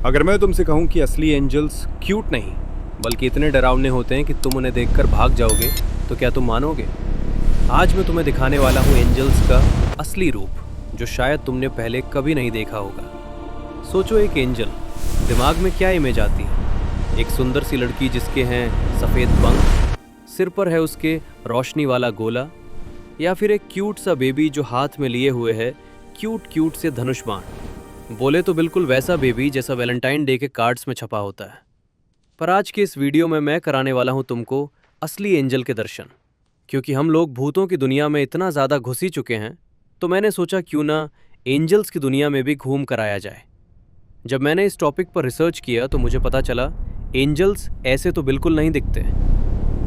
अगर मैं तुमसे कहूँ कि असली एंजल्स क्यूट नहीं बल्कि इतने डरावने होते हैं कि तुम उन्हें देखकर भाग जाओगे, तो क्या तुम मानोगे? आज मैं तुम्हें दिखाने वाला हूँ एंजल्स का असली रूप, जो शायद तुमने पहले कभी नहीं देखा होगा। सोचो, एक एंजल, दिमाग में क्या इमेज आती है? एक सुंदर सी लड़की जिसके हैं सफ़ेद पंख, सिर पर है उसके रोशनी वाला गोला, या फिर एक क्यूट सा बेबी जो हाथ में लिए हुए है क्यूट क्यूट से धनुष बाण। बोले तो बिल्कुल वैसा बेबी जैसा वैलेंटाइन डे के कार्ड्स में छपा होता है। पर आज के इस वीडियो में मैं कराने वाला हूं तुमको असली एंजल के दर्शन। क्योंकि हम लोग भूतों की दुनिया में इतना ज़्यादा घुस ही चुके हैं, तो मैंने सोचा क्यों ना एंजल्स की दुनिया में भी घूम कर आया जाए। जब मैंने इस टॉपिक पर रिसर्च किया तो मुझे पता चला एंजल्स ऐसे तो बिल्कुल नहीं दिखते।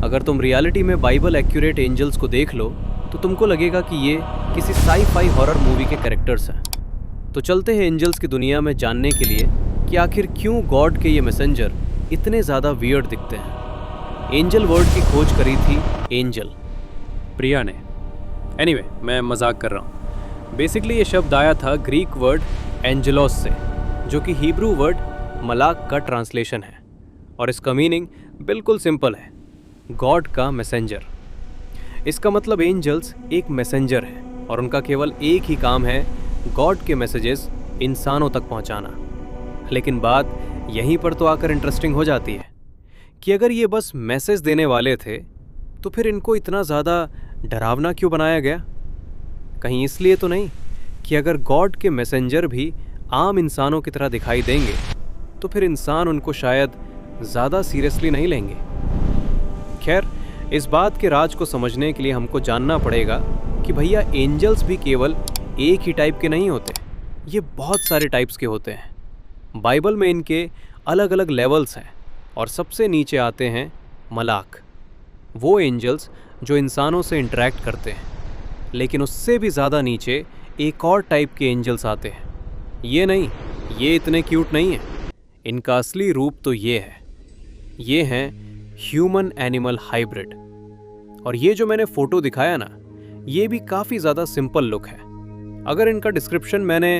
अगर तुम रियलिटी में बाइबल एक्यूरेट एंजल्स को देख लो तो तुमको लगेगा कि ये किसी साई-फाई हॉरर मूवी के कैरेक्टर्स हैं। तो चलते हैं एंजल्स की दुनिया में जानने के लिए कि आखिर क्यों गॉड के ये मैसेंजर इतने ज़्यादा वियर्ड दिखते हैं। एंजल वर्ड की खोज करी थी एंजल, प्रिया ने। एनीवे, मैं मजाक कर रहा हूँ। बेसिकली ये शब्द आया था ग्रीक वर्ड एंजेलोस से, जो कि हिब्रू वर्ड मलाक का ट्रांसलेशन है। और इसका मीनिंग बिल्कुल सिंपल है, गॉड का मैसेंजर। इसका मतलब एंजल्स एक मैसेंजर है और उनका केवल एक ही काम है गॉड के मैसेजेस इंसानों तक पहुंचाना। लेकिन बात यहीं पर तो आकर इंटरेस्टिंग हो जाती है कि अगर ये बस मैसेज देने वाले थे तो फिर इनको इतना ज़्यादा डरावना क्यों बनाया गया? कहीं इसलिए तो नहीं कि अगर गॉड के मैसेंजर भी आम इंसानों की तरह दिखाई देंगे तो फिर इंसान उनको शायद ज़्यादा सीरियसली नहीं लेंगे। खैर, इस बात के राज को समझने के लिए हमको जानना पड़ेगा कि भैया एंजल्स भी केवल एक ही टाइप के नहीं होते, ये बहुत सारे टाइप्स के होते हैं। बाइबल में इनके अलग अलग लेवल्स हैं और सबसे नीचे आते हैं मलाक, वो एंजल्स जो इंसानों से इंटरेक्ट करते हैं। लेकिन उससे भी ज़्यादा नीचे एक और टाइप के एंजल्स आते हैं। ये नहीं, ये इतने क्यूट नहीं हैं। इनका असली रूप तो ये है, ये हैं ह्यूमन एनिमल हाइब्रिड। और ये जो मैंने फ़ोटो दिखाया ना, ये भी काफ़ी ज़्यादा सिंपल लुक है। अगर इनका डिस्क्रिप्शन मैंने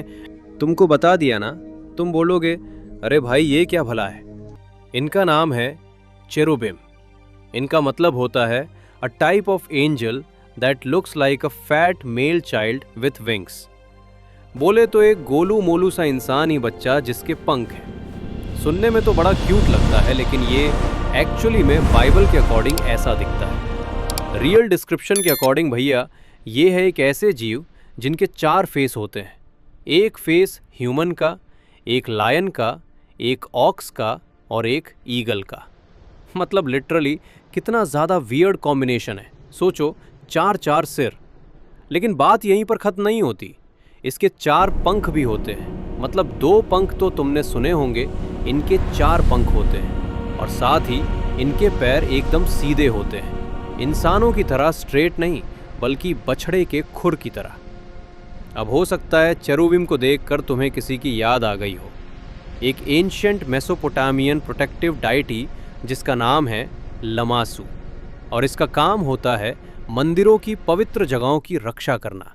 तुमको बता दिया ना, तुम बोलोगे अरे भाई ये क्या भला है। इनका नाम है चेरुबिम। इनका मतलब होता है a type of angel that looks like a fat male child with wings. बोले तो एक गोलू मोलू सा इंसानी बच्चा जिसके पंख हैं। सुनने में तो बड़ा क्यूट लगता है, लेकिन ये एक्चुअली में बाइबल के अकॉर्डिंग ऐसा दिखता है। रियल डिस्क्रिप्शन के अकॉर्डिंग भैया ये है एक ऐसे जीव जिनके 4 फेस होते हैं। एक फेस ह्यूमन का, एक लायन का, एक ऑक्स का और एक ईगल का। मतलब लिटरली कितना ज़्यादा वियर्ड कॉम्बिनेशन है। सोचो, 4 सिर। लेकिन बात यहीं पर ख़त्म नहीं होती, इसके 4 पंख भी होते हैं। मतलब 2 पंख तो तुमने सुने होंगे, इनके 4 पंख होते हैं। और साथ ही इनके पैर एकदम सीधे होते हैं, इंसानों की तरह स्ट्रेट नहीं बल्कि बछड़े के खुर की तरह। अब हो सकता है चेरुबिम को देखकर तुम्हें किसी की याद आ गई हो, एक एंशिएंट मेसोपोटामियन प्रोटेक्टिव डाइटी जिसका नाम है लमासू। और इसका काम होता है मंदिरों की पवित्र जगहों की रक्षा करना।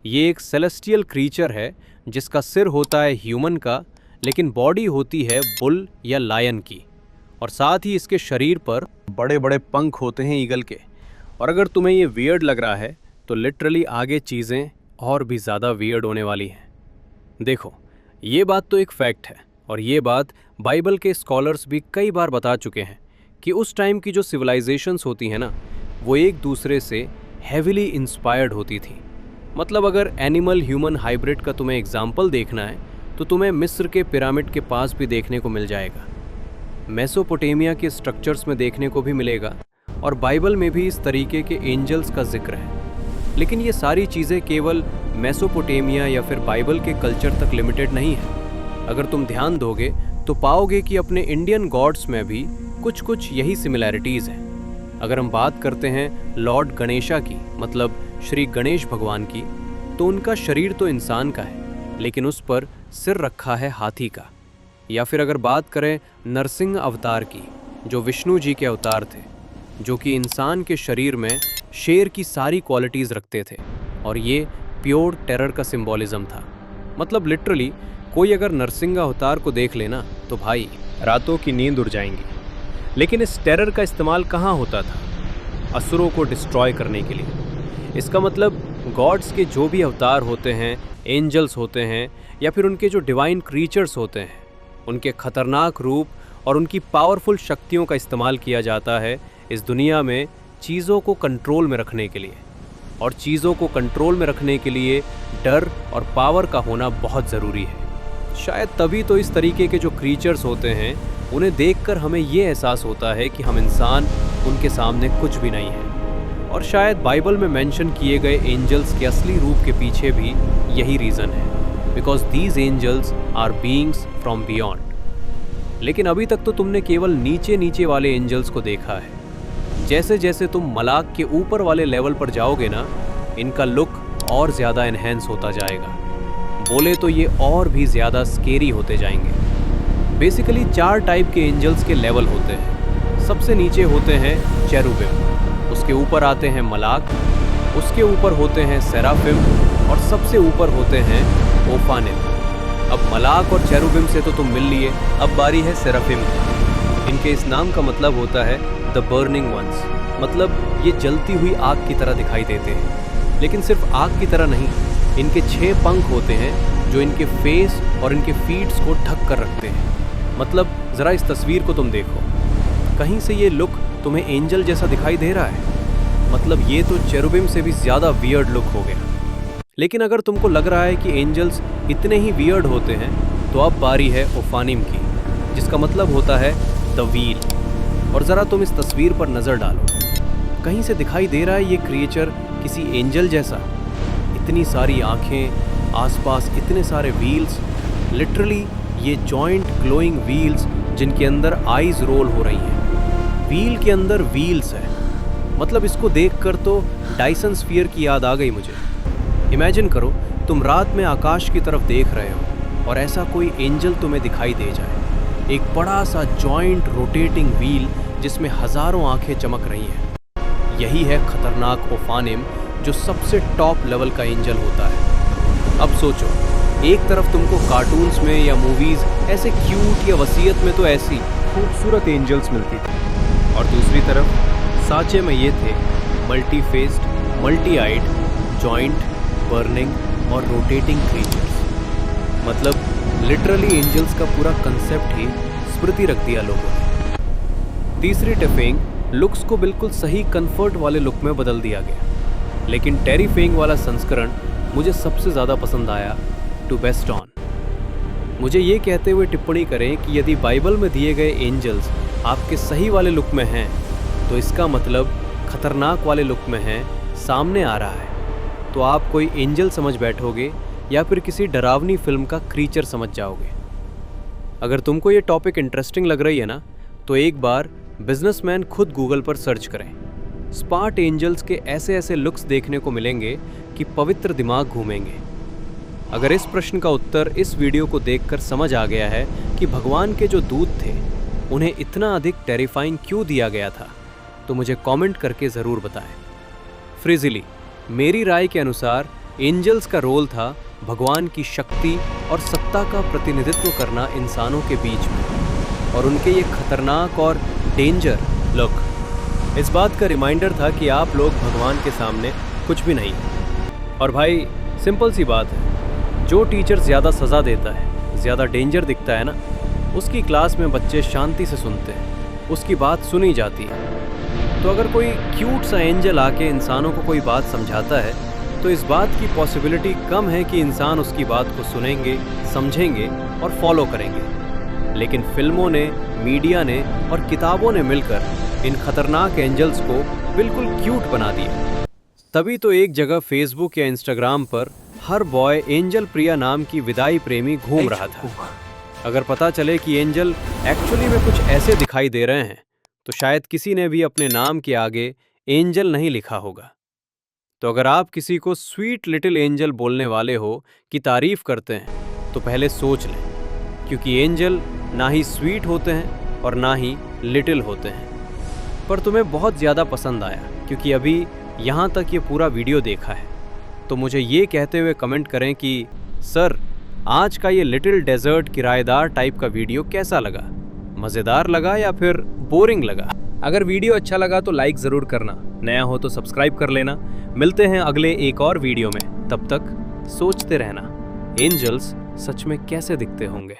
ये एक सेलेस्टियल क्रीचर है जिसका सिर होता है ह्यूमन का, लेकिन बॉडी होती है बुल या लायन की। और साथ ही इसके शरीर पर बड़े बड़े पंख होते हैं ईगल के। और अगर तुम्हें ये वियर्ड लग रहा है तो लिटरली आगे चीज़ें और भी ज़्यादा वियर्ड होने वाली हैं। देखो, ये बात तो एक फैक्ट है और ये बात बाइबल के स्कॉलर्स भी कई बार बता चुके हैं कि उस टाइम की जो सिविलाइजेशंस होती हैं ना, वो एक दूसरे से हेविली इंस्पायर्ड होती थी। मतलब अगर एनिमल ह्यूमन हाइब्रिड का तुम्हें एग्जाम्पल देखना है तो तुम्हें मिस्र के पिरामिड के पास भी देखने को मिल जाएगा, मेसोपोटामिया के स्ट्रक्चर्स में देखने को भी मिलेगा, और बाइबल में भी इस तरीके के एंजल्स का जिक्र है। लेकिन ये सारी चीज़ें केवल मेसोपोटामिया या फिर बाइबल के कल्चर तक लिमिटेड नहीं है। अगर तुम ध्यान दोगे तो पाओगे कि अपने इंडियन गॉड्स में भी कुछ कुछ यही सिमिलैरिटीज़ हैं। अगर हम बात करते हैं लॉर्ड गणेशा की, मतलब श्री गणेश भगवान की, तो उनका शरीर तो इंसान का है लेकिन उस पर सिर रखा है हाथी का। या फिर अगर बात करें नरसिंह अवतार की, जो विष्णु जी के अवतार थे, जो कि इंसान के शरीर में शेर की सारी क्वालिटीज़ रखते थे, और ये प्योर टेरर का सिंबॉलिज्म था। मतलब लिटरली कोई अगर नरसिंह अवतार को देख लेना तो भाई रातों की नींद उड़ जाएंगी। लेकिन इस टेरर का इस्तेमाल कहाँ होता था? असुरों को डिस्ट्रॉय करने के लिए। इसका मतलब गॉड्स के जो भी अवतार होते हैं, एंजल्स होते हैं या फिर उनके जो डिवाइन क्रीचर्स होते हैं, उनके खतरनाक रूप और उनकी पावरफुल शक्तियों का इस्तेमाल किया जाता है इस दुनिया में चीज़ों को कंट्रोल में रखने के लिए। और चीज़ों को कंट्रोल में रखने के लिए डर और पावर का होना बहुत ज़रूरी है। शायद तभी तो इस तरीके के जो क्रीचर्स होते हैं उन्हें देखकर हमें ये एहसास होता है कि हम इंसान उनके सामने कुछ भी नहीं है। और शायद बाइबल में मेंशन किए गए एंजल्स के असली रूप के पीछे भी यही रीज़न है, because these angels are beings from beyond. लेकिन अभी तक तो तुमने केवल नीचे नीचे वाले एंजल्स को देखा है। जैसे जैसे तुम मलाक के ऊपर वाले लेवल पर जाओगे ना, इनका लुक और ज़्यादा एनहेंस होता जाएगा। बोले तो ये और भी ज़्यादा स्केरी होते जाएंगे। बेसिकली 4 टाइप के एंजल्स के लेवल होते हैं। सबसे नीचे होते हैं चेरुबिम, उसके ऊपर आते हैं मलाक, उसके ऊपर होते हैं सेराफिम और सबसे ऊपर होते हैं ओफानिम। अब मलाक और चेरुबिम से तो तुम मिल लिए, अब बारी है सेराफिम की। इनके इस नाम का मतलब होता है द बर्निंग वंस, मतलब ये जलती हुई आग की तरह दिखाई देते हैं। लेकिन सिर्फ आग की तरह नहीं, इनके 6 पंख होते हैं जो इनके फेस और इनके फीट्स को ढक कर रखते हैं। मतलब ज़रा इस तस्वीर को तुम देखो, कहीं से ये लुक तुम्हें एंजल जैसा दिखाई दे रहा है? मतलब ये तो चेरुबिम से भी ज़्यादा वियर्ड लुक हो गया। लेकिन अगर तुमको लग रहा है कि एंजल्स इतने ही वियर्ड होते हैं तो अब बारी है ओफानिम की, जिसका मतलब होता है द व्हील। और ज़रा तुम इस तस्वीर पर नज़र डालो, कहीं से दिखाई दे रहा है ये क्रिएचर किसी एंजल जैसा? इतनी सारी आँखें, आसपास इतने सारे व्हील्स, लिटरली ये जॉइंट ग्लोइंग व्हील्स जिनके अंदर आईज रोल हो रही हैं। व्हील के अंदर व्हील्स है, मतलब इसको देखकर तो डायसन स्फीयर की याद आ गई मुझे। इमेजिन करो तुम रात में आकाश की तरफ देख रहे हो और ऐसा कोई एंजल तुम्हें दिखाई दे जाए, एक बड़ा सा जॉइंट रोटेटिंग व्हील जिसमें हज़ारों आंखें चमक रही हैं। यही है खतरनाक ओफानिम, जो सबसे टॉप लेवल का एंजल होता है। अब सोचो, एक तरफ तुमको कार्टून्स में या मूवीज़ ऐसे क्यूट या वसीयत में तो ऐसी खूबसूरत एंजल्स मिलती थी, और दूसरी तरफ साचे में ये थे मल्टी फेस्ड, मल्टी आइड, जॉइंट, बर्निंग और रोटेटिंग क्रीचर्स। मतलब लिटरली एंजल्स का पूरा कंसेप्ट ही स्मृति रख दिया लोगों ने। तीसरी टेफेंग लुक्स को बिल्कुल सही कंफर्ट वाले लुक में बदल दिया गया, लेकिन टेरीफेंग वाला संस्करण मुझे सबसे ज़्यादा पसंद आया टू बेस्ट ऑन। मुझे ये कहते हुए टिप्पणी करें कि यदि बाइबल में दिए गए एंजल्स आपके सही वाले लुक में हैं तो इसका मतलब खतरनाक वाले लुक में हैं, सामने आ रहा है, तो आप कोई एंजल समझ बैठोगे या फिर किसी डरावनी फिल्म का क्रीचर समझ जाओगे। अगर तुमको ये टॉपिक इंटरेस्टिंग लग रही है ना, तो एक बार बिजनेसमैन खुद गूगल पर सर्च करें। स्पार्ट एंजल्स के ऐसे ऐसे लुक्स देखने को मिलेंगे कि पवित्र दिमाग घूमेंगे। अगर इस प्रश्न का उत्तर इस वीडियो को देखकर समझ आ गया है कि भगवान के जो दूत थे उन्हें इतना अधिक टेरिफाइंग क्यों दिया गया था, तो मुझे कमेंट करके ज़रूर बताएं। फ्रिजिली, मेरी राय के अनुसार एंजल्स का रोल था भगवान की शक्ति और सत्ता का प्रतिनिधित्व करना इंसानों के बीच में, और उनके ये खतरनाक और डेंजर लुक इस बात का रिमाइंडर था कि आप लोग भगवान के सामने कुछ भी नहीं। और भाई सिंपल सी बात है, जो टीचर ज़्यादा सज़ा देता है, ज़्यादा डेंजर दिखता है ना, उसकी क्लास में बच्चे शांति से सुनते हैं, उसकी बात सुनी जाती है। तो अगर कोई क्यूट सा एंजल आके इंसानों को कोई बात समझाता है तो इस बात की पॉसिबिलिटी कम है कि इंसान उसकी बात को सुनेंगे, समझेंगे और फॉलो करेंगे। लेकिन फिल्मों ने, मीडिया ने और किताबों ने मिलकर इन खतरनाक एंजल्स को बिल्कुल क्यूट बना दिया। तभी तो एक जगह फेसबुक या इंस्टाग्राम पर हर बॉय एंजल प्रिया नाम की विदाई प्रेमी घूम रहा था। अगर पता चले कि एंजल एक्चुअली में कुछ ऐसे दिखाई दे रहे हैं तो शायद किसी ने भी अपने नाम के आगे एंजल नहीं लिखा होगा। तो अगर आप किसी को स्वीट लिटिल एंजल बोलने वाले हो की तारीफ करते हैं तो पहले सोच लें, क्योंकि एंजल ना ही स्वीट होते हैं और ना ही लिटिल होते हैं। पर तुम्हें बहुत ज़्यादा पसंद आया क्योंकि अभी यहाँ तक ये पूरा वीडियो देखा है, तो मुझे ये कहते हुए कमेंट करें कि सर आज का ये लिटिल डेजर्ट किराएदार टाइप का वीडियो कैसा लगा? मज़ेदार लगा या फिर बोरिंग लगा? अगर वीडियो अच्छा लगा तो लाइक ज़रूर करना, नया हो तो सब्सक्राइब कर लेना। मिलते हैं अगले एक और वीडियो में, तब तक सोचते रहना एंजल्स सच में कैसे दिखते होंगे।